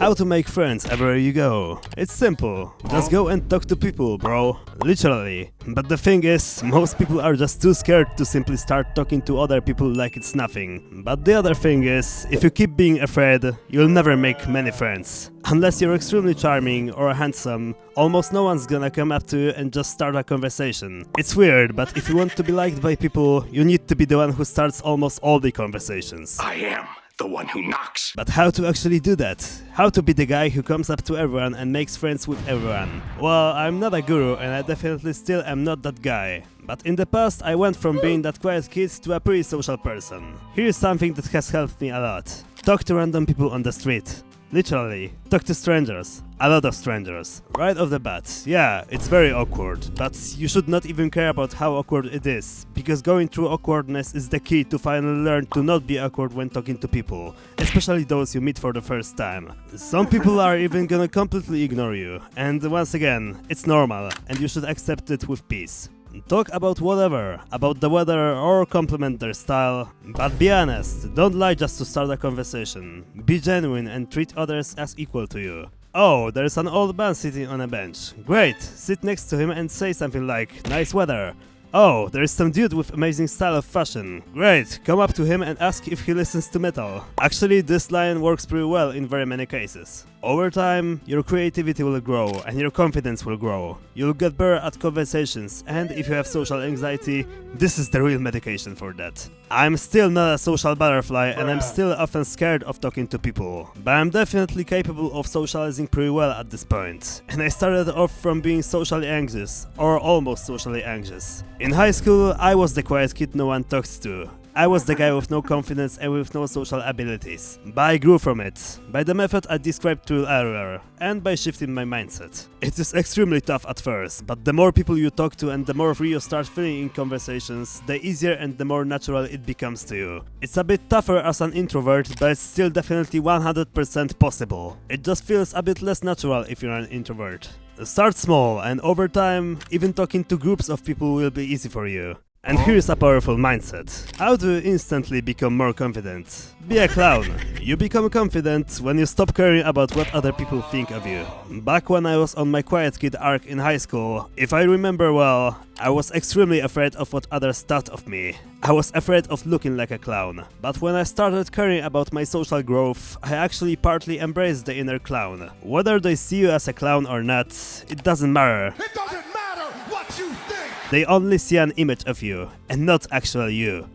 How to make friends everywhere you go. It's simple. Just go and talk to people, bro. Literally. But the thing is, most people are just too scared to simply start talking to other people like it's nothing. But the other thing is, if you keep being afraid, you'll never make many friends. Unless you're extremely charming or handsome, almost no one's gonna come up to you and just start a conversation. It's weird, but if you want to be liked by people, you need to be the one who starts almost all the conversations. I am the one who knocks. But how to actually do that? How to be the guy who comes up to everyone and makes friends with everyone? Well, I'm not a guru and I definitely still am not that guy. But in the past I went from being that quiet kid to a pretty social person. Here's something that has helped me a lot. Talk to random people on the street. Literally, talk to strangers. A lot of strangers. Right off the bat. Yeah, it's very awkward, but you should not even care about how awkward it is, because going through awkwardness is the key to finally learn to not be awkward when talking to people, especially those you meet for the first time. Some people are even gonna completely ignore you, and once again, it's normal, and you should accept it with peace. Talk about whatever, about the weather or compliment their style, but be honest, don't lie just to start a conversation. Be genuine and treat others as equal to you. Oh, there's an old man sitting on a bench. Great, sit next to him and say something like, nice weather. Oh, there's some dude with amazing style of fashion. Great, come up to him and ask if he listens to metal. Actually, this line works pretty well in very many cases. Over time, your creativity will grow and your confidence will grow. You'll get better at conversations, and if you have social anxiety, this is the real medication for that. I'm still not a social butterfly and I'm still often scared of talking to people, but I'm definitely capable of socializing pretty well at this point. And I started off from being socially anxious, or almost socially anxious. In high school, I was the quiet kid no one talks to. I was the guy with no confidence and with no social abilities. But I grew from it, by the method I described to you earlier, and by shifting my mindset. It is extremely tough at first, but the more people you talk to and the more free you start feeling in conversations, the easier and the more natural it becomes to you. It's a bit tougher as an introvert, but it's still definitely 100% possible. It just feels a bit less natural if you're an introvert. Start small, and over time, even talking to groups of people will be easy for you. And here's a powerful mindset. How to instantly become more confident? Be a clown. You become confident when you stop caring about what other people think of you. Back when I was on my quiet kid arc in high school, if I remember well, I was extremely afraid of what others thought of me. I was afraid of looking like a clown. But when I started caring about my social growth, I actually partly embraced the inner clown. Whether they see you as a clown or not, it doesn't matter. It doesn't matter what you think. They only see an image of you, and not actually you.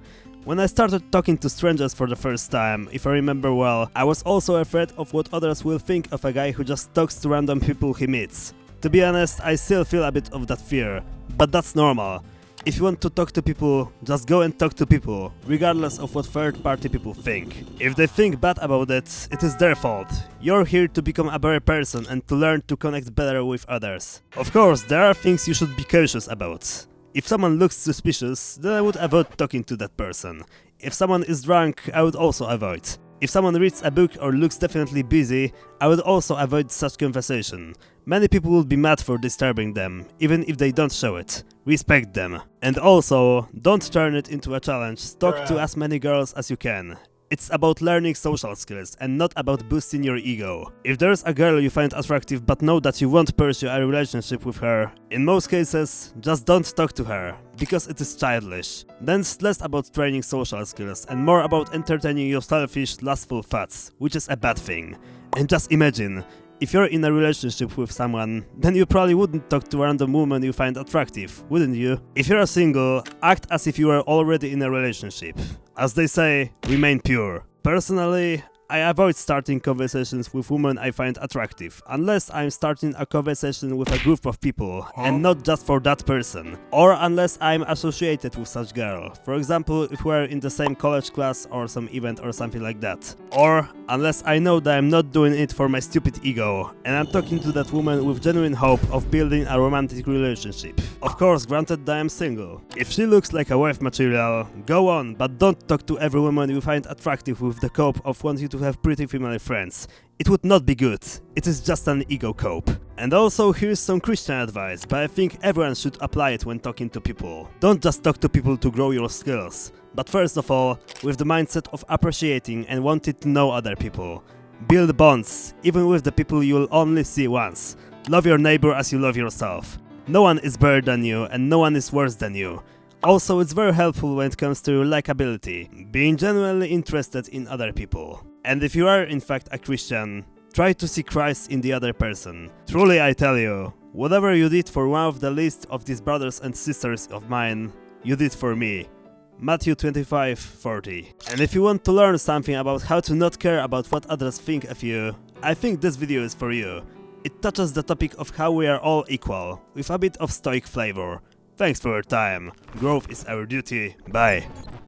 When I started talking to strangers for the first time, if I remember well, I was also afraid of what others will think of a guy who just talks to random people he meets. To be honest, I still feel a bit of that fear, but that's normal. If you want to talk to people, just go and talk to people, regardless of what third-party people think. If they think bad about it, it is their fault. You're here to become a better person and to learn to connect better with others. Of course, there are things you should be cautious about. If someone looks suspicious, then I would avoid talking to that person. If someone is drunk, I would also avoid. If someone reads a book or looks definitely busy, I would also avoid such conversation. Many people will be mad for disturbing them, even if they don't show it. Respect them. And also, don't turn it into a challenge. Talk to as many girls as you can. It's about learning social skills and not about boosting your ego. If there's a girl you find attractive but know that you won't pursue a relationship with her, in most cases, just don't talk to her, because it is childish. Then it's less about training social skills and more about entertaining your selfish, lustful thoughts, which is a bad thing. And just imagine, if you're in a relationship with someone, then you probably wouldn't talk to a random woman you find attractive, wouldn't you? If you're single, act as if you were already in a relationship. As they say, remain pure. Personally, I avoid starting conversations with women I find attractive, unless I'm starting a conversation with a group of people, and not just for that person, or unless I'm associated with such girl, for example if we're in the same college class or some event or something like that. Or unless I know that I'm not doing it for my stupid ego, and I'm talking to that woman with genuine hope of building a romantic relationship. Of course, granted that I'm single. If she looks like a wife material, go on, but don't talk to every woman you find attractive with the hope of wanting to have pretty female friends. It would not be good. It is just an ego cope. And also here's some Christian advice, but I think everyone should apply it when talking to people. Don't just talk to people to grow your skills, but first of all, with the mindset of appreciating and wanting to know other people. Build bonds, even with the people you'll only see once. Love your neighbor as you love yourself. No one is better than you, and no one is worse than you. Also, it's very helpful when it comes to likability, being genuinely interested in other people. And if you are in fact a Christian, try to see Christ in the other person. Truly I tell you, whatever you did for one of the least of these brothers and sisters of mine, you did for me. Matthew 25:40. And if you want to learn something about how to not care about what others think of you, I think this video is for you. It touches the topic of how we are all equal, with a bit of stoic flavor. Thanks for your time. Growth is our duty. Bye.